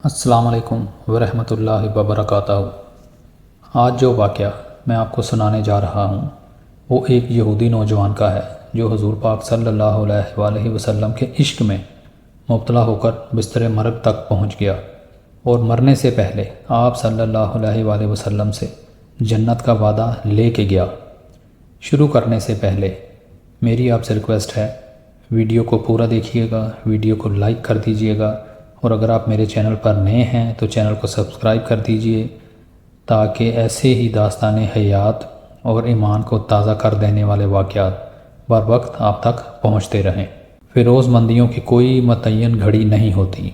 السلام علیکم ورحمۃ اللہ وبرکاتہ۔ آج جو واقعہ میں آپ کو سنانے جا رہا ہوں وہ ایک یہودی نوجوان کا ہے جو حضور پاک صلی اللہ علیہ وآلہ وسلم کے عشق میں مبتلا ہو کر بستر مرگ تک پہنچ گیا اور مرنے سے پہلے آپ صلی اللہ علیہ وآلہ وسلم سے جنت کا وعدہ لے کے گیا۔ شروع کرنے سے پہلے میری آپ سے ریکویسٹ ہے، ویڈیو کو پورا دیکھیے گا، ویڈیو کو لائک کر دیجیے گا، اور اگر آپ میرے چینل پر نئے ہیں تو چینل کو سبسکرائب کر دیجئے تاکہ ایسے ہی داستان حیات اور ایمان کو تازہ کر دینے والے واقعات بر وقت آپ تک پہنچتے رہیں۔ فیروز مندیوں کی کوئی متعین گھڑی نہیں ہوتی،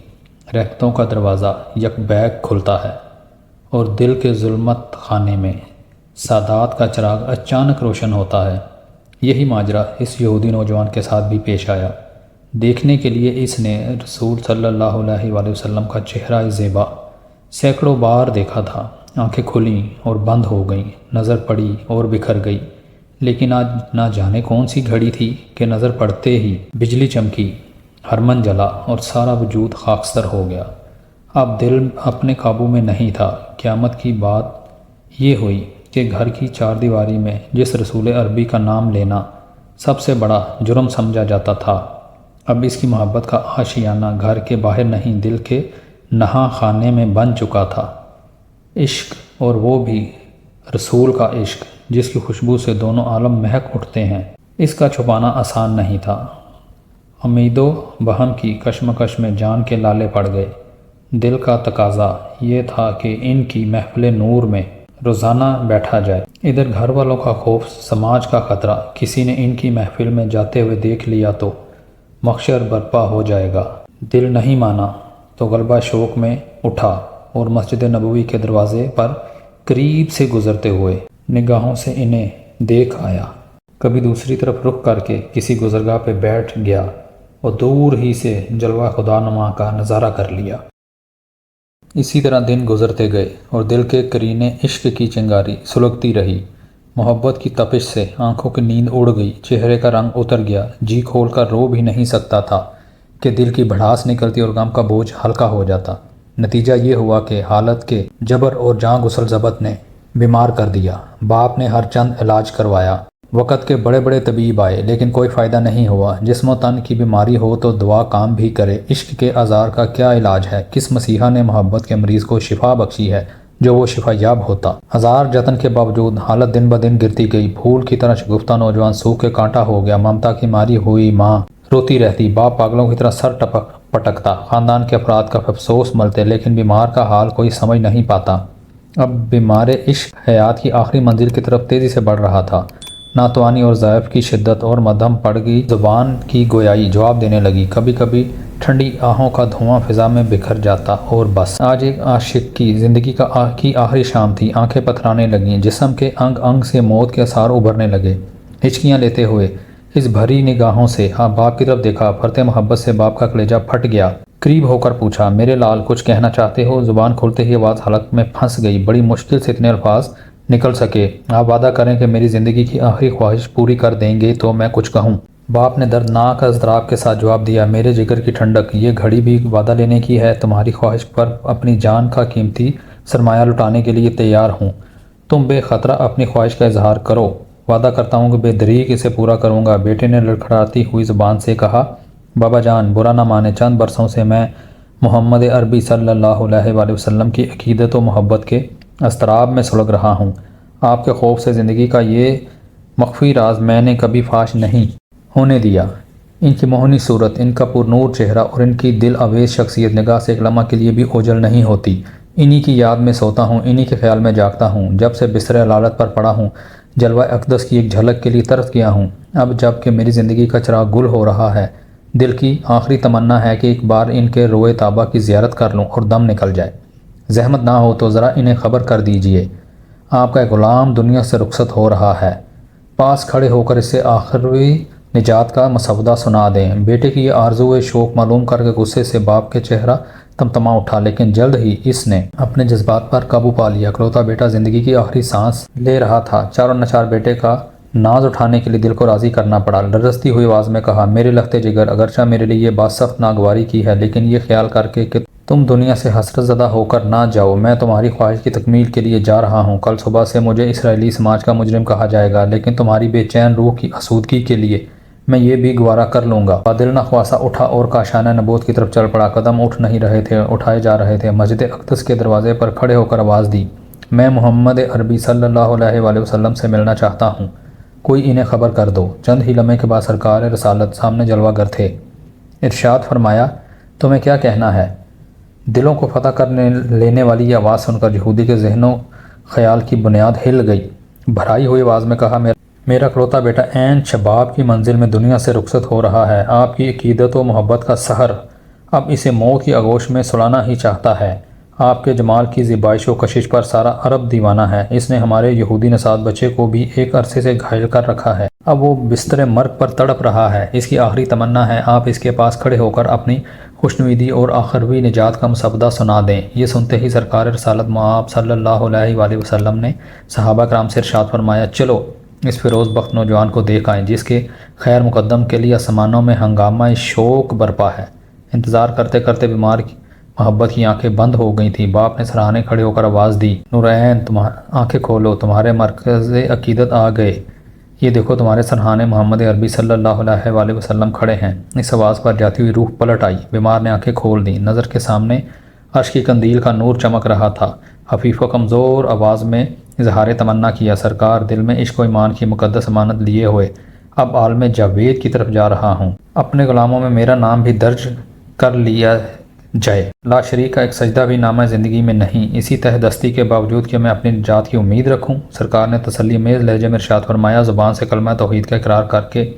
رحمتوں کا دروازہ یک بیک کھلتا ہے اور دل کے ظلمت خانے میں سعادت کا چراغ اچانک روشن ہوتا ہے۔ یہی ماجرا اس یہودی نوجوان کے ساتھ بھی پیش آیا۔ دیکھنے کے لیے اس نے رسول صلی اللہ علیہ وآلہ وسلم کا چہرہ زیبا سینکڑوں بار دیکھا تھا۔ آنکھیں کھلیں اور بند ہو گئیں، نظر پڑی اور بکھر گئی، لیکن آج نہ جانے کون سی گھڑی تھی کہ نظر پڑتے ہی بجلی چمکی، ہرمن جلا اور سارا وجود خاکستر ہو گیا۔ اب دل اپنے قابو میں نہیں تھا۔ قیامت کی بات یہ ہوئی کہ گھر کی چار دیواری میں جس رسول عربی کا نام لینا سب سے بڑا جرم سمجھا جاتا تھا، اب اس کی محبت کا آشیانہ گھر کے باہر نہیں دل کے نہاں خانے میں بن چکا تھا۔ عشق، اور وہ بھی رسول کا عشق جس کی خوشبو سے دونوں عالم مہک اٹھتے ہیں، اس کا چھپانا آسان نہیں تھا۔ امید و بہم کی کشمکش میں جان کے لالے پڑ گئے۔ دل کا تقاضا یہ تھا کہ ان کی محفل نور میں روزانہ بیٹھا جائے۔ ادھر گھر والوں کا خوف، سماج کا خطرہ، کسی نے ان کی محفل میں جاتے ہوئے دیکھ لیا تو محشر برپا ہو جائے گا۔ دل نہیں مانا تو غلبہ شوق میں اٹھا اور مسجد نبوی کے دروازے پر قریب سے گزرتے ہوئے نگاہوں سے انہیں دیکھ آیا۔ کبھی دوسری طرف رخ کر کے کسی گزرگاہ پہ بیٹھ گیا اور دور ہی سے جلوہ خدا نما کا نظارہ کر لیا۔ اسی طرح دن گزرتے گئے اور دل کے قرینے عشق کی چنگاری سلگتی رہی۔ محبت کی تپش سے آنکھوں کی نیند اڑ گئی، چہرے کا رنگ اتر گیا، جی کھول کر رو بھی نہیں سکتا تھا کہ دل کی بھڑاس نکلتی اور غم کا بوجھ ہلکا ہو جاتا۔ نتیجہ یہ ہوا کہ حالت کے جبر اور جاں گسل ضبط نے بیمار کر دیا۔ باپ نے ہر چند علاج کروایا، وقت کے بڑے بڑے طبیب آئے، لیکن کوئی فائدہ نہیں ہوا۔ جسم و تن کی بیماری ہو تو دعا کام بھی کرے۔ عشق کے آزار کا کیا علاج ہے؟ کس مسیحا نے محبت کے مریض کو شفا بخشی ہے جو وہ شفا یاب ہوتا؟ ہزار جتن کے باوجود حالت دن بدن گرتی گئی۔ پھول کی طرح شگفتہ نوجوان سوکھ کے کانٹا ہو گیا۔ ممتا کی ماری ہوئی ماں روتی رہتی، باپ پاگلوں کی طرح سر پٹکتا، خاندان کے افراد کا افسوس ملتے، لیکن بیمار کا حال کوئی سمجھ نہیں پاتا۔ اب بیمار عشق حیات کی آخری منزل کی طرف تیزی سے بڑھ رہا تھا۔ ناتوانی اور ضعف کی شدت اور مدھم پڑ گئی، زبان کی گویائی جواب دینے لگی، کبھی کبھی ٹھنڈی آہوں کا دھواں فضا میں بکھر جاتا اور بس۔ آج ایک عاشق کی زندگی کی آخری شام تھی۔ آنکھیں پتھرانے لگیں، جسم کے انگ انگ سے موت کے آثار ابھرنے لگے۔ ہچکیاں لیتے ہوئے اس بھری نگاہوں سے باپ کی طرف دیکھا۔ پھرتے محبت سے باپ کا کلیجہ پھٹ گیا۔ قریب ہو کر پوچھا، میرے لال کچھ کہنا چاہتے ہو؟ زبان کھلتے ہی آواز حلق میں پھنس گئی۔ بڑی مشکل سے اتنے الفاظ نکل سکے، آپ وعدہ کریں کہ میری زندگی کی آخری خواہش پوری کر دیں گے تو میں کچھ کہوں۔ باپ نے دردناک اضطراب کے ساتھ جواب دیا، میرے جگر کی ٹھنڈک، یہ گھڑی بھی وعدہ لینے کی ہے۔ تمہاری خواہش پر اپنی جان کا قیمتی سرمایہ لٹانے کے لیے تیار ہوں۔ تم بے خطرہ اپنی خواہش کا اظہار کرو، وعدہ کرتا ہوں کہ بے دریغ اسے پورا کروں گا۔ بیٹے نے لڑکھڑاتی ہوئی زبان سے کہا، بابا جان برا نہ مانے، چند برسوں سے میں محمد عربی صلی اللہ علیہ وآلہ وسلم کی عقیدت و محبت کے اضطراب میں سلگ رہا ہوں۔ آپ کے خوف سے زندگی کا یہ مخفی راز میں نے کبھی فاش نہیں ہونے دیا۔ ان کی موہنی صورت، ان کا پرنور چہرہ اور ان کی دل آویز شخصیت نگاہ سے ایک لمحہ کے لیے بھی اوجھل نہیں ہوتی۔ انہی کی یاد میں سوتا ہوں، انہی کے خیال میں جاگتا ہوں۔ جب سے بستر علالت پر پڑا ہوں، جلوہ اقدس کی ایک جھلک کے لیے ترس گیا ہوں۔ اب جب کہ میری زندگی کا چراغ گل ہو رہا ہے، دل کی آخری تمنا ہے کہ ایک بار ان کے روئے طابہ کی زیارت کر لوں اور دم نکل جائے۔ زحمت نہ ہو تو ذرا انہیں خبر کر دیجئے، آپ کا ایک غلام دنیا سے رخصت ہو رہا ہے۔ پاس کھڑے ہو کر اسے آخری نجات کا مسودہ سنا دیں۔ بیٹے کی یہ آرزو شوق معلوم کر کے غصے سے باپ کے چہرہ تمتما اٹھا، لیکن جلد ہی اس نے اپنے جذبات پر قابو پا لیا۔ اکلوتا بیٹا زندگی کی آخری سانس لے رہا تھا۔ چاروں نچار بیٹے کا ناز اٹھانے کے لیے دل کو راضی کرنا پڑا۔ لرزتی ہوئی آواز میں کہا، میرے لخت جگر، اگرچہ میرے لیے یہ بات سخت ناگواری کی ہے، لیکن یہ خیال کر کے کہ تم دنیا سے حسرت زدہ ہو کر نہ جاؤ، میں تمہاری خواہش کی تکمیل کے لیے جا رہا ہوں۔ کل صبح سے مجھے اسرائیلی سماج کا مجرم کہا جائے گا، لیکن تمہاری بے چین روح کی آسودگی کے لیے میں یہ بھی گوارا کر لوں گا۔ بادل نخواسا اٹھا اور کاشانہ نبوت کی طرف چل پڑا۔ قدم اٹھ نہیں رہے تھے، اٹھائے جا رہے تھے۔ مسجد اقدس کے دروازے پر کھڑے ہو کر آواز دی، میں محمد عربی صلی اللہ علیہ وآلہ وسلم سے ملنا چاہتا ہوں، کوئی انہیں خبر کر دو۔ چند ہی لمحے کے بعد سرکار رسالت سامنے جلوہ گر تھے۔ ارشاد فرمایا، تمہیں کیا کہنا ہے؟ دلوں کو فتح کرنے لینے والی یہ آواز سن کر یہودی کے ذہن و خیال کی بنیاد ہل گئی۔ بھرائی ہوئی آواز میں کہا، میرا اکلوتا بیٹا عین شباب کی منزل میں دنیا سے رخصت ہو رہا ہے۔ آپ کی عقیدت و محبت کا سحر اب اسے موت کی آغوش میں سلانا ہی چاہتا ہے۔ آپ کے جمال کی زیبائش و کشش پر سارا عرب دیوانہ ہے۔ اس نے ہمارے یہودی نژاد بچے کو بھی ایک عرصے سے گھائل کر رکھا ہے۔ اب وہ بستر مرگ پر تڑپ رہا ہے۔ اس کی آخری تمنا ہے آپ اس کے پاس کھڑے ہو کر اپنی خوشنودی اور آخروی نجات کا مسودہ سنا دیں۔ یہ سنتے ہی سرکار رسالت مآب صلی اللہ علیہ وآلہ وسلم نے صحابہ کرام سے ارشاد فرمایا، چلو اس فیروز بخت نوجوان کو دیکھ آئیں جس کے خیر مقدم کے لیے آسمانوں میں ہنگامہ شوق برپا ہے۔ انتظار کرتے کرتے بیمار کی محبت کی آنکھیں بند ہو گئی تھیں۔ باپ نے سراہنے کھڑے ہو کر آواز دی، نورعین آنکھیں کھولو، تمہارے مرکز عقیدت آ گئے۔ یہ دیکھو تمہارے سرہانے محمد عربی صلی اللہ علیہ وآلہ وسلم کھڑے ہیں۔ اس آواز پر جاتی ہوئی روح پلٹ آئی۔ بیمار نے آنکھیں کھول دیں۔ نظر کے سامنے عرش کی قندیل کا نور چمک رہا تھا۔ خفیف و کمزور آواز میں اظہار تمنا کیا، سرکار دل میں عشق و ایمان کی مقدس امانت لیے ہوئے اب عالم جاوید کی طرف جا رہا ہوں۔ اپنے غلاموں میں میرا نام بھی درج کر لیا جائے۔ لا شریک کا ایک سجدہ بھی نامہ زندگی میں نہیں، اسی تہ دستی کے باوجود کہ میں اپنی نجات کی امید رکھوں۔ سرکار نے تسلی میز لہجے میں ارشاد فرمایا، زبان سے کلمہ توحید کا اقرار کر کے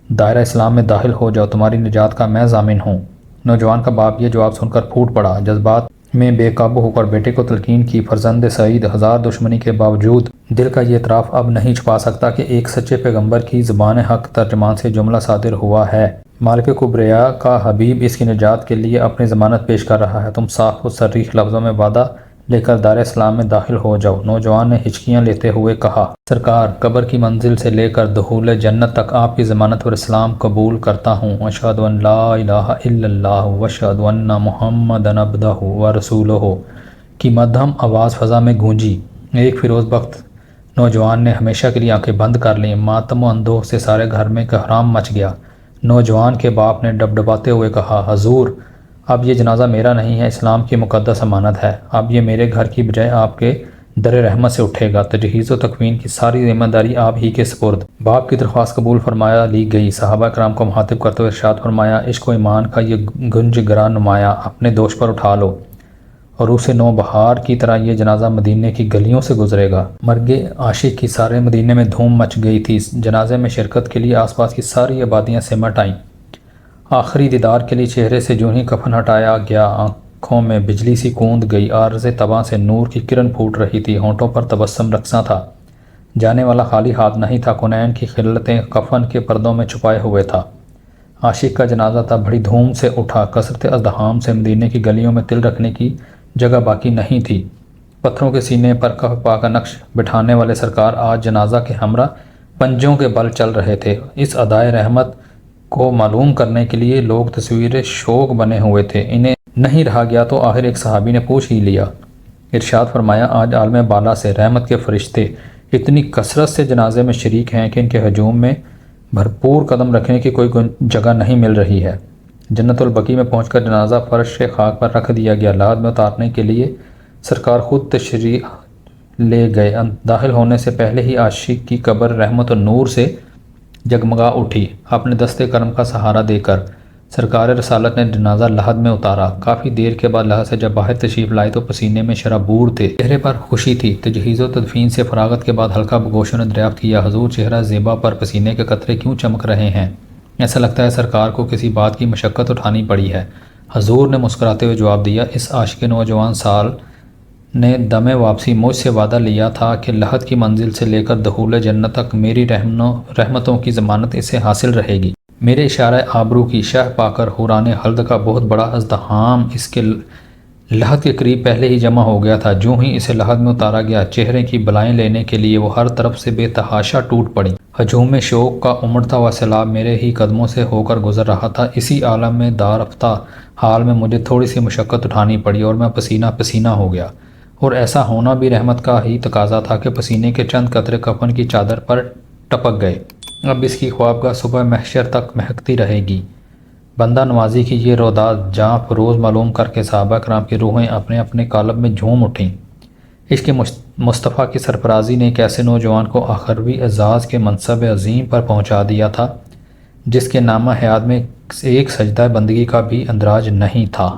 دائرہ اسلام میں داخل ہو جاؤ، تمہاری نجات کا میں ضامن ہوں۔ نوجوان کا باپ یہ جواب سن کر پھوٹ پڑا، جذبات میں بے قابو ہو کر بیٹے کو تلقین کی، فرزند سعید ہزار دشمنی کے باوجود دل کا یہ اعتراف اب نہیں چھپا سکتا کہ ایک سچے پیغمبر کی زبان حق ترجمان سے جملہ صادر ہوا ہے، مالک کبریا کا حبیب اس کی نجات کے لیے اپنی ضمانت پیش کر رہا ہے، تم صاف و صریح لفظوں میں وعدہ لے کر دار اسلام میں داخل ہو جاؤ۔ نوجوان نے ہچکیاں لیتے ہوئے کہا، سرکار قبر کی منزل سے لے کر دخول جنت تک آپ کی ضمانت پر اسلام قبول کرتا ہوں۔ اشہد ان لا الہ الا اللہ واشہد ان محمدًا عبدہ ورسولہ کی مدھم آواز فضا میں گونجی۔ ایک فیروز بخت نوجوان نے ہمیشہ کے لیے آنکھیں بند کر لیں۔ ماتم و اندوہ سے سارے گھر میں کوہرام مچ گیا۔ نوجوان کے باپ نے ڈبڈباتے ہوئے کہا، حضور اب یہ جنازہ میرا نہیں ہے، اسلام کی مقدس امانت ہے، اب یہ میرے گھر کی بجائے آپ کے در رحمت سے اٹھے گا، تجہیز و تکفین کی ساری ذمہ داری آپ ہی کے سپرد۔ باپ کی درخواست قبول فرمایا لی گئی۔ صحابہ کرام کو مخاطب کرتے ہوئے ارشاد فرمایا، عشق و ایمان کا یہ گنج گرا نمایاں اپنے دوش پر اٹھا لو، اور اسے نو بہار کی طرح یہ جنازہ مدینے کی گلیوں سے گزرے گا۔ مرگ عاشق کی سارے مدینے میں دھوم مچ گئی تھی۔ جنازے میں شرکت کے لیے آس پاس کی ساری آبادیاں سمٹ آئیں۔ آخری دیدار کے لیے چہرے سے جو ہی کفن ہٹایا گیا، آنکھوں میں بجلی سی کوند گئی، عارض طبع سے نور کی کرن پھوٹ رہی تھی، ہونٹوں پر تبسم رقصاں تھا۔ جانے والا خالی ہاتھ نہیں تھا، کونین کی خلتیں کفن کے پردوں میں چھپائے ہوئے تھا۔ عاشق کا جنازہ تھا، بڑی دھوم سے اٹھا، کثرت ازدحام سے مدینے کی گلیوں میں تل رکھنے کی جگہ باقی نہیں تھی۔ پتھروں کے سینے پر کف پا کا نقش بٹھانے والے سرکار آج جنازہ کے ہمراہ پنجوں کے بل چل رہے تھے۔ اس ادائے رحمت کو معلوم کرنے کے لیے لوگ تصویر شوق بنے ہوئے تھے۔ انہیں نہیں رہا گیا تو آخر ایک صحابی نے پوچھ ہی لیا۔ ارشاد فرمایا، آج عالم بالا سے رحمت کے فرشتے اتنی کثرت سے جنازے میں شریک ہیں کہ ان کے ہجوم میں بھرپور قدم رکھنے کی کوئی جگہ نہیں مل رہی ہے۔ جنت البقیع میں پہنچ کر جنازہ فرش خاک پر رکھ دیا گیا۔ لحد میں اتارنے کے لیے سرکار خود تشریف لے گئے۔ داخل ہونے سے پہلے ہی عاشق کی قبر رحمت و نور سے جگمگا اٹھی۔ اپنے دستے کرم کا سہارا دے کر سرکار رسالت نے جنازہ لحد میں اتارا۔ کافی دیر کے بعد لحد سے جب باہر تشریف لائے تو پسینے میں شرابور تھے، چہرے پر خوشی تھی۔ تجہیز و تدفین سے فراغت کے بعد ہلکا بگوشوں نے دریافت کیا، حضور چہرہ زیبا پر پسینے کے قطرے کیوں چمک رہے ہیں؟ ایسا لگتا ہے سرکار کو کسی بات کی مشقت اٹھانی پڑی ہے۔ حضور نے مسکراتے ہوئے جواب دیا، اس عاشق نوجوان سال نے دم واپسی مجھ سے وعدہ لیا تھا کہ لحد کی منزل سے لے کر دخول جنت تک میری رحمتوں کی ضمانت اسے حاصل رہے گی۔ میرے اشارہ آبرو کی شہ پا کر حوران خلد کا بہت بڑا ازدحام اس کے لحد کے قریب پہلے ہی جمع ہو گیا تھا۔ جو ہی اسے لحد میں اتارا گیا، چہرے کی بلائیں لینے کے لیے وہ ہر طرف سے بے تحاشا ٹوٹ پڑیں۔ ہجوم شوق کا امڑتا ہوا سیلاب میرے ہی قدموں سے ہو کر گزر رہا تھا۔ اسی عالم میں دارفتہ حال میں مجھے تھوڑی سی مشقت اٹھانی پڑی اور میں پسینہ پسینہ ہو گیا، اور ایسا ہونا بھی رحمت کا ہی تقاضا تھا کہ پسینے کے چند قطرے کفن کی چادر پر ٹپک گئے۔ اب اس کی خوابگاہ صبح محشر تک مہکتی رہے گی۔ بندہ نوازی کی یہ روداد جاں فروز معلوم کر کے صحابہ کرام کی روحیں اپنے اپنے قالب میں جھوم اٹھیں۔ عشق مصطفیٰ کی سرفرازی نے ایک ایسے نوجوان کو اخروی اعزاز کے منصب عظیم پر پہنچا دیا تھا جس کے نامہ حیات میں ایک سجدہ بندگی کا بھی اندراج نہیں تھا۔